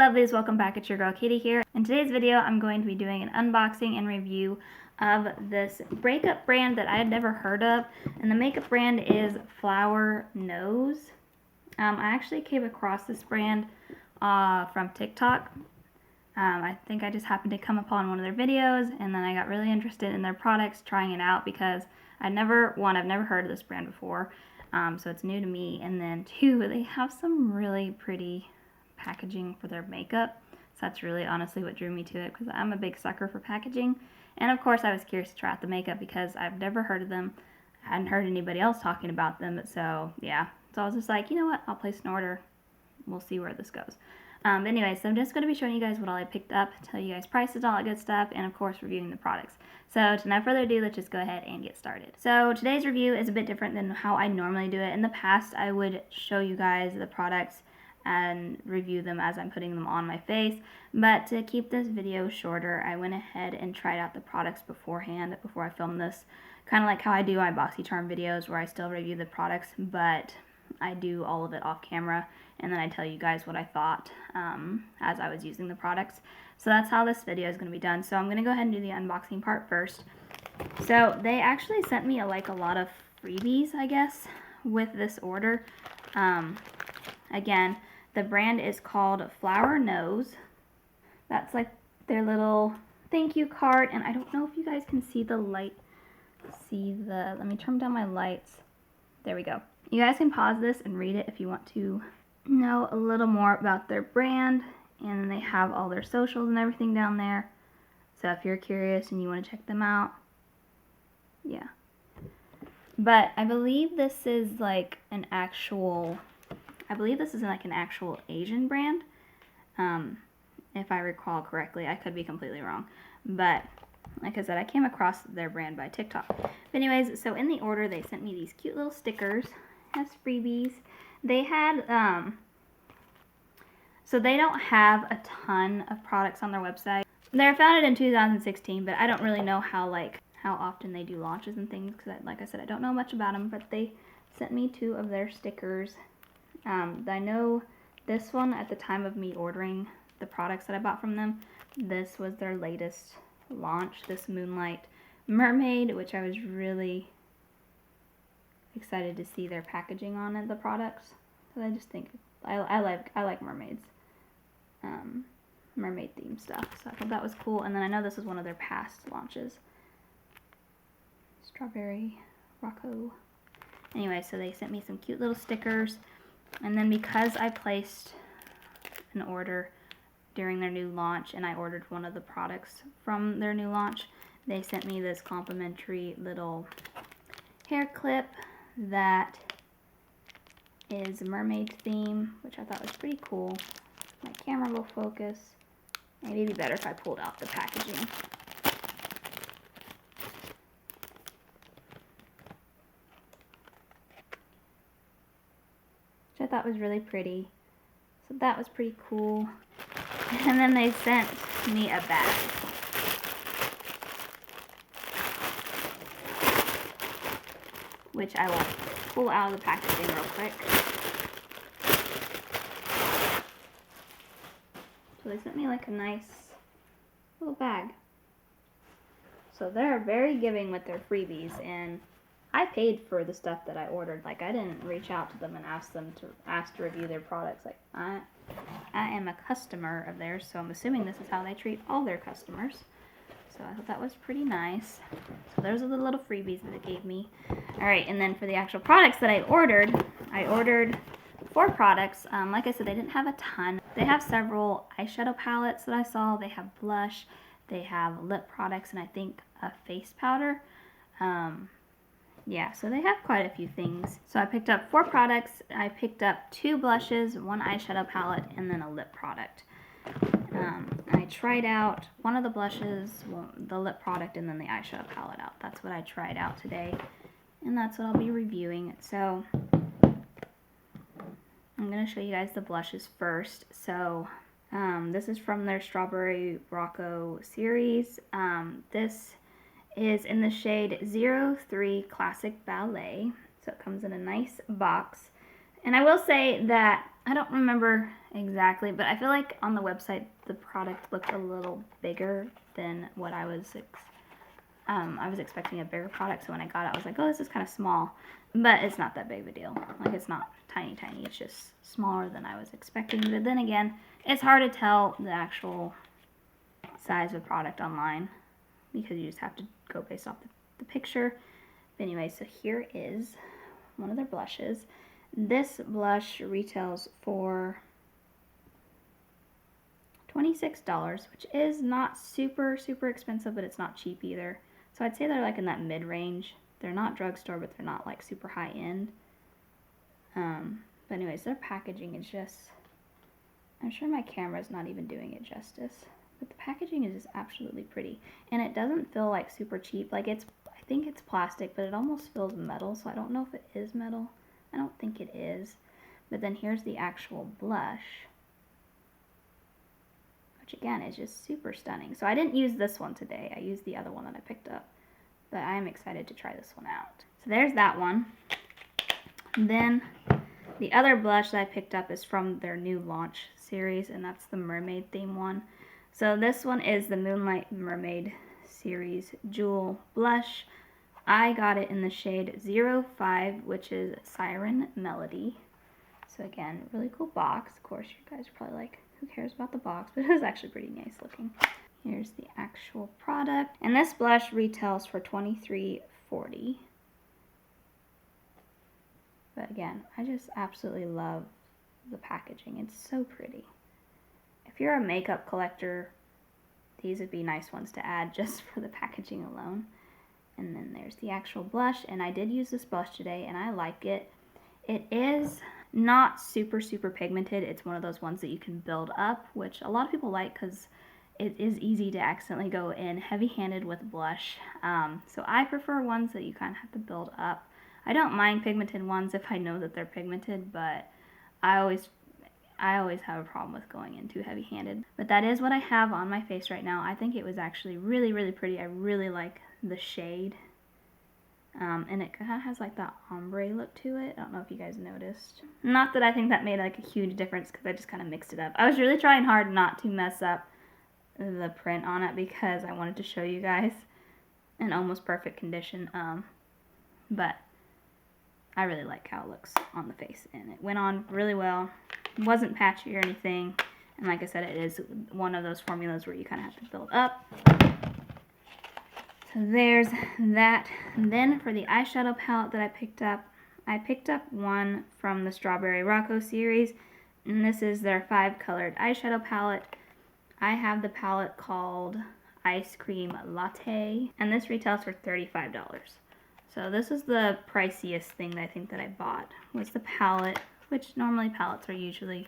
lovelies, welcome back. It's your girl Katie here. In today's video, I'm going to be doing an unboxing and review of this makeup brand that I had never heard of. And the makeup brand is Flower Nose. I actually came across this brand from TikTok. I think I just happened to come upon one of their videos, and then I got really interested in their products, trying it out, because I've never heard of this brand before. So it's new to me. And then two, they have some really pretty packaging for their makeup. So that's really honestly what drew me to it, because I'm a big sucker for packaging. And of course I was curious to try out the makeup because I've never heard of them. I hadn't heard anybody else talking about them. So yeah, so I was just like, you know what, I'll place an order. We'll see where this goes. Anyway, so I'm just going to be showing you guys what all I picked up, tell you guys prices, all that good stuff, and of course reviewing the products. So to no further ado, let's just go ahead and get started. So today's review is a bit different than how I normally do it. In the past, I would show you guys the products and review them as I'm putting them on my face, but to keep this video shorter, I went ahead and tried out the products beforehand, before I filmed this, kind of like how I do my BoxyCharm videos, where I still review the products, but I do all of it off camera, and then I tell you guys what I thought as I was using the products. So that's how this video is going to be done. So I'm going to go ahead and do the unboxing part first. So they actually sent me a lot of freebies, I guess, with this order. Again, the brand is called Flower Nose. That's like their little thank you card, and I don't know if you guys can see the light. Let me turn down my lights. There we go. You guys can pause this and read it if you want to know a little more about their brand, and they have all their socials and everything down there. So if you're curious and you want to check them out, yeah. But I believe this is like an actual Asian brand, if I recall correctly. I could be completely wrong, but like I said, I came across their brand by TikTok. But anyways, so in the order, they sent me these cute little stickers as freebies. They had, so they don't have a ton of products on their website. They're founded in 2016, but I don't really know how often they do launches and things, because like I said, I don't know much about them, but they sent me 2 of their stickers. I know this one, at the time of me ordering the products that I bought from them, this was their latest launch, this Moonlight Mermaid, which I was really excited to see their packaging on it, the products. So I just think I like mermaids, mermaid themed stuff. So I thought that was cool. And then I know this is one of their past launches, Strawberry Rocco. Anyway, so they sent me some cute little stickers. And then because I placed an order during their new launch, and I ordered one of the products from their new launch, they sent me this complimentary little hair clip that is a mermaid theme, which I thought was pretty cool. My camera will focus. Maybe it'd be better if I pulled out the packaging. Which I thought was really pretty. So that was pretty cool. And then they sent me a bag. Which I will pull out of the packaging real quick. So they sent me like a nice little bag. So they're very giving with their freebies, and I paid for the stuff that I ordered. Like, I didn't reach out to them and ask to review their products. Like, I am a customer of theirs, so I'm assuming this is how they treat all their customers. So I thought that was pretty nice. So those are the little freebies that it gave me. Alright, and then for the actual products that I ordered 4 products. Like I said, they didn't have a ton. They have several eyeshadow palettes that I saw. They have blush. They have lip products, and I think a face powder. Yeah, so they have quite a few things. So I picked up 4 products. I picked up 2 blushes, 1 eyeshadow palette, and then a lip product. I tried out one of the blushes, the lip product, and then the eyeshadow palette out. That's what I tried out today, and that's what I'll be reviewing. So I'm going to show you guys the blushes first. So this is from their Strawberry Rocco series. This is in the shade 03 Classic Ballet. So it comes in a nice box. And I will say that I don't remember exactly, but I feel like on the website the product looked a little bigger than what I was expecting a bigger product, so when I got it I was like, oh, this is kind of small, but it's not that big of a deal. Like, it's not tiny, it's just smaller than I was expecting. But then again, it's hard to tell the actual size of product online because you just have to go based off the picture. But anyway, so here is one of their blushes. This blush retails for $26, which is not super expensive, but it's not cheap either. So I'd say they're like in that mid-range. They're not drugstore, but they're not like super high end. But anyways, their packaging is just, I'm sure my camera's not even doing it justice, but the packaging is just absolutely pretty. And it doesn't feel like super cheap. Like, it's, I think it's plastic, but it almost feels metal, so I don't know if it is metal. I don't think it is. But then here's the actual blush, which again is just super stunning. So I didn't use this one today. I used the other one that I picked up, but I'm excited to try this one out. So there's that one. Then the other blush that I picked up is from their new launch series, and that's the mermaid theme one. So this one is the Moonlight Mermaid series Jewel Blush. I got it in the shade 05, which is Siren Melody. So again, really cool box. Of course, you guys are probably like, who cares about the box? But it is actually pretty nice looking. Here's the actual product. And this blush retails for $23.40. But again, I just absolutely love the packaging. It's so pretty. If you're a makeup collector, these would be nice ones to add just for the packaging alone. And then there's the actual blush, and I did use this blush today, and I like it. It is not super pigmented. It's one of those ones that you can build up, which a lot of people like because it is easy to accidentally go in heavy-handed with blush. So I prefer ones that you kind of have to build up. I don't mind pigmented ones if I know that they're pigmented, but I always have a problem with going in too heavy-handed. But that is what I have on my face right now. I think it was actually really pretty. I really like the shade. And it kind of has like that ombre look to it. I don't know if you guys noticed. Not that I think that made like a huge difference because I just kind of mixed it up. I was really trying hard not to mess up the print on it because I wanted to show you guys in almost perfect condition. But I really like how it looks on the face, and it went on really well. It wasn't patchy or anything, and like I said, it is one of those formulas where you kind of have to build up. So there's that. And then for the eyeshadow palette that I picked up one from the Strawberry Rocco series, and this is their 5-colored eyeshadow palette. I have the palette called Ice Cream Latte, and this retails for $35. So this is the priciest thing that I think that I bought, was the palette, which normally palettes are usually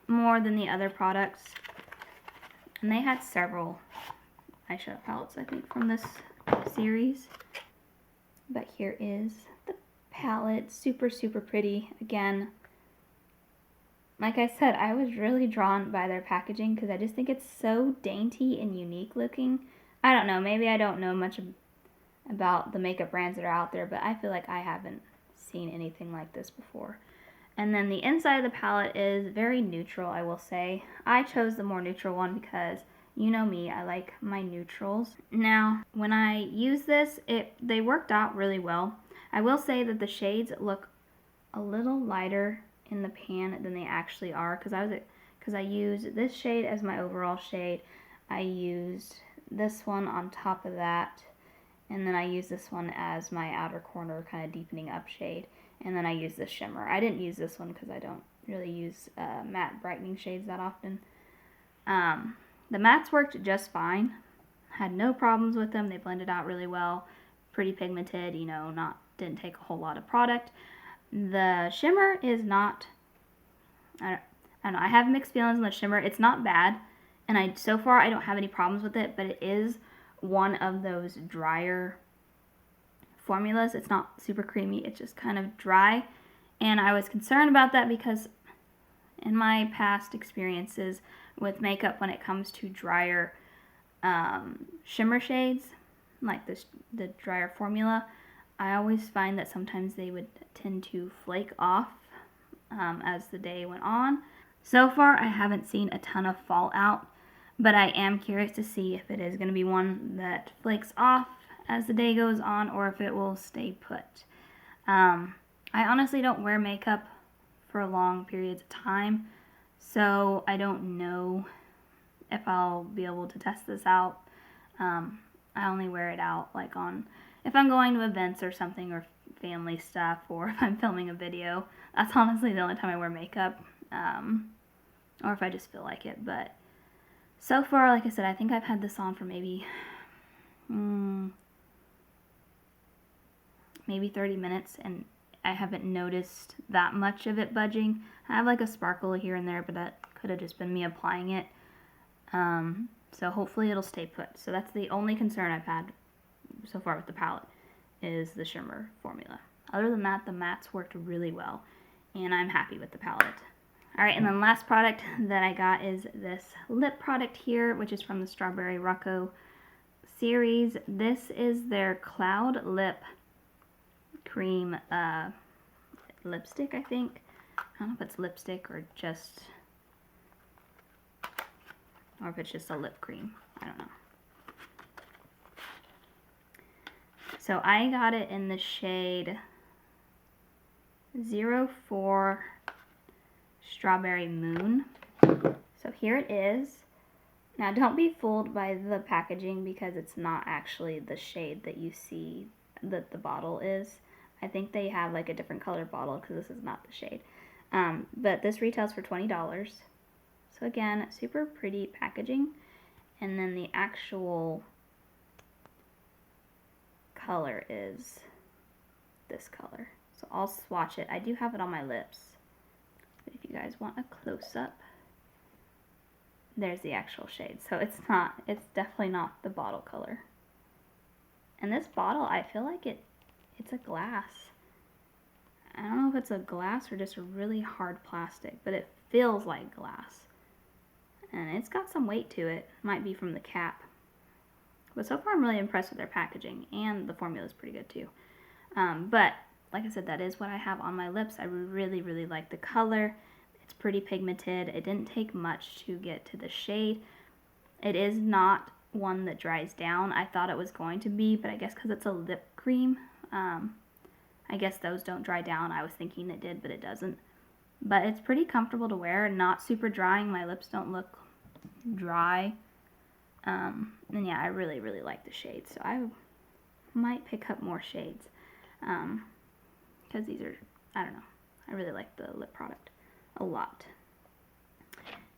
more than the other products. And they had several eyeshadow palettes, I think, from this series. But here is the palette. Super pretty. Again, like I said, I was really drawn by their packaging because I just think it's so dainty and unique looking. I don't know, maybe I don't know much about the makeup brands that are out there, but I feel like I haven't seen anything like this before. And then the inside of the palette is very neutral, I will say. I chose the more neutral one because, you know me, I like my neutrals. Now, when I use this, they worked out really well. I will say that the shades look a little lighter in the pan than they actually are, because I used this shade as my overall shade. I used this one on top of that, and then I used this one as my outer corner kind of deepening up shade, and then I used this shimmer. I didn't use this one because I don't really use matte brightening shades that often. The mattes worked just fine. Had no problems with them. They blended out really well. Pretty pigmented, you know, didn't take a whole lot of product. The shimmer is not, I don't know, I have mixed feelings on the shimmer. It's not bad, and so far I don't have any problems with it, but it is one of those drier formulas. It's not super creamy, it's just kind of dry, and I was concerned about that because in my past experiences with makeup, when it comes to drier shimmer shades, like the drier formula, I always find that sometimes they would tend to flake off as the day went on. So far, I haven't seen a ton of fallout, but I am curious to see if it is going to be one that flakes off as the day goes on or if it will stay put. I honestly don't wear makeup for long periods of time, so I don't know if I'll be able to test this out. I only wear it out like if I'm going to events or something, or family stuff, or if I'm filming a video. That's honestly the only time I wear makeup, or if I just feel like it. But so far, like I said, I think I've had this on for maybe 30 minutes, and I haven't noticed that much of it budging. I have like a sparkle here and there, but that could have just been me applying it. So hopefully it'll stay put. So that's the only concern I've had so far with the palette, is the shimmer formula. Other than that, the mattes worked really well, and I'm happy with the palette. Alright, and then last product that I got is this lip product here, which is from the Strawberry Rocco series. This is their Cloud Lip Cream lipstick, I think. I don't know if it's lipstick or if it's just a lip cream. I don't know. So I got it in the shade 04 Strawberry Moon. So here it is. Now don't be fooled by the packaging, because it's not actually the shade that you see that the bottle is. I think they have like a different colored bottle, because this is not the shade. But this retails for $20. So again, super pretty packaging. And then the actual color is this color. So I'll swatch it. I do have it on my lips, but if you guys want a close-up, there's the actual shade. So it's definitely not the bottle color. And this bottle, I feel like it's a glass. I don't know if it's a glass or just a really hard plastic, but it feels like glass. And it's got some weight to it. Might be from the cap. But so far I'm really impressed with their packaging, and the formula is pretty good too. But like I said, that is what I have on my lips. I really, really like the color. It's pretty pigmented. It didn't take much to get to the shade. It is not one that dries down. I thought it was going to be, but I guess because it's a lip cream, I guess those don't dry down. I was thinking it did, but it doesn't. But it's pretty comfortable to wear, not super drying. My lips don't look dry. And yeah, I really, really like the shades. So I might pick up more shades. Because these are, I don't know. I really like the lip product a lot.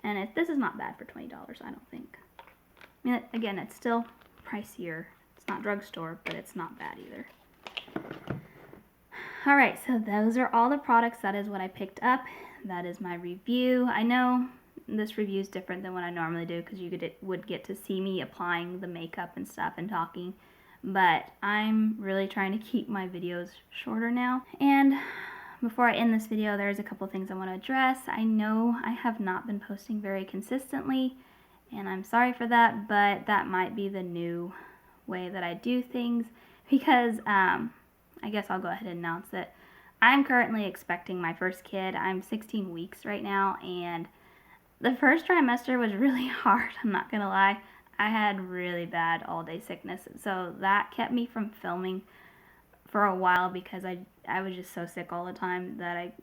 And this is not bad for $20, I don't think. I mean, again, it's still pricier. It's not drugstore, but it's not bad either. Alright, so those are all the products. That is what I picked up. That is my review. I know this review is different than what I normally do, because you would get to see me applying the makeup and stuff and talking. But I'm really trying to keep my videos shorter now. And before I end this video, there's a couple things I want to address. I know I have not been posting very consistently, and I'm sorry for that, but that might be the new way that I do things, because I guess I'll go ahead and announce that I'm currently expecting my first kid. I'm 16 weeks right now, and the first trimester was really hard, I'm not gonna lie. I had really bad all-day sickness, so that kept me from filming for a while, because I was just so sick all the time that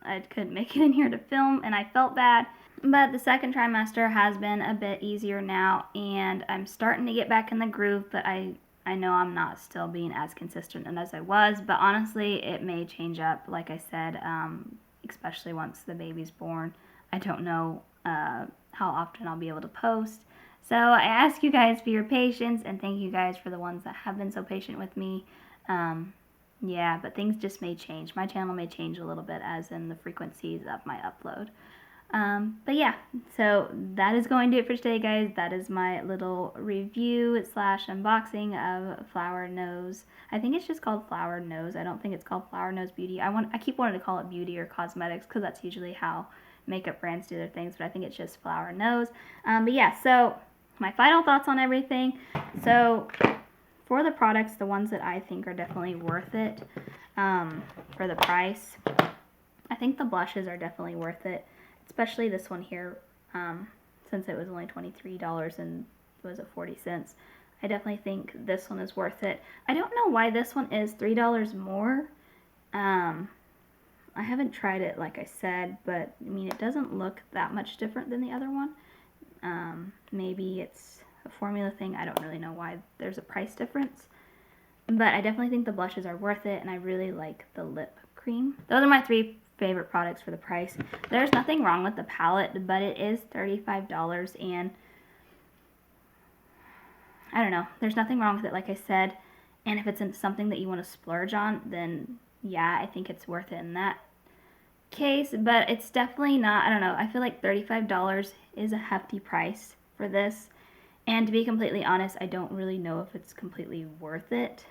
I couldn't make it in here to film, and I felt bad. But the second trimester has been a bit easier now, and I'm starting to get back in the groove, but I know I'm not still being as consistent as I was, but honestly, it may change up, like I said, especially once the baby's born. I don't know how often I'll be able to post. So I ask you guys for your patience, and thank you guys for the ones that have been so patient with me. Yeah, but things just may change. My channel may change a little bit, as in the frequencies of my upload. But yeah, so that is going to do it for today, guys. That is my little review / unboxing of Flower Nose. I think it's just called Flower Nose. I don't think it's called Flower Nose Beauty. I keep wanting to call it beauty or cosmetics, because that's usually how makeup brands do their things, but I think it's just Flower Nose. But yeah, so my final thoughts on everything. So for the products, the ones that I think are definitely worth it for the price, I think the blushes are definitely worth it. especially this one here, since it was only $23 and was it 40 cents. I definitely think this one is worth it. I don't know why this one is $3 more. I haven't tried it, like I said, but I mean, it doesn't look that much different than the other one. Maybe it's a formula thing. I don't really know why there's a price difference. But I definitely think the blushes are worth it, and I really like the lip cream. Those are my 3 favorite products for the price. There's nothing wrong with the palette, but it is $35, and I don't know. There's nothing wrong with it, like I said. And if it's something that you want to splurge on, then yeah, I think it's worth it in that case. But it's definitely not, I don't know, I feel like $35 is a hefty price for this. And to be completely honest, I don't really know if it's completely worth it.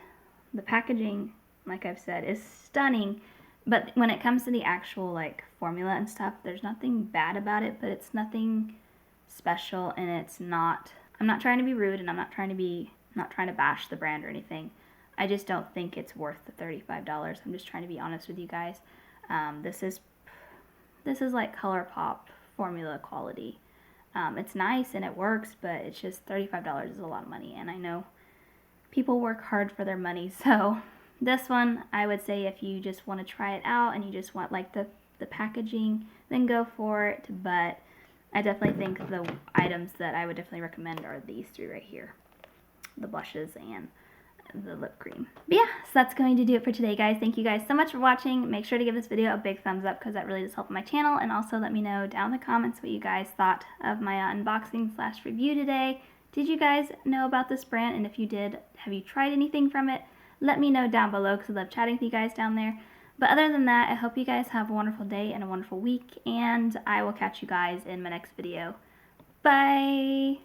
The packaging, like I've said, is stunning. But when it comes to the actual like formula and stuff, there's nothing bad about it, but it's nothing special, and it's not, I'm not trying to be rude, and I'm not trying to bash the brand or anything. I just don't think it's worth the $35. I'm just trying to be honest with you guys. This is like ColourPop formula quality. It's nice and it works, but it's just $35 is a lot of money, and I know people work hard for their money. So this one, I would say if you just want to try it out and you just want like the packaging, then go for it. But I definitely think the items that I would definitely recommend are these 3 right here, the blushes and the lip cream. But yeah, so that's going to do it for today, guys. Thank you guys so much for watching. Make sure to give this video a big thumbs up because that really does help my channel, and also let me know down in the comments what you guys thought of my unboxing / review today. Did you guys know about this brand? And if you did, have you tried anything from it? Let me know down below because I love chatting with you guys down there. But other than that, I hope you guys have a wonderful day and a wonderful week, and I will catch you guys in my next video. Bye!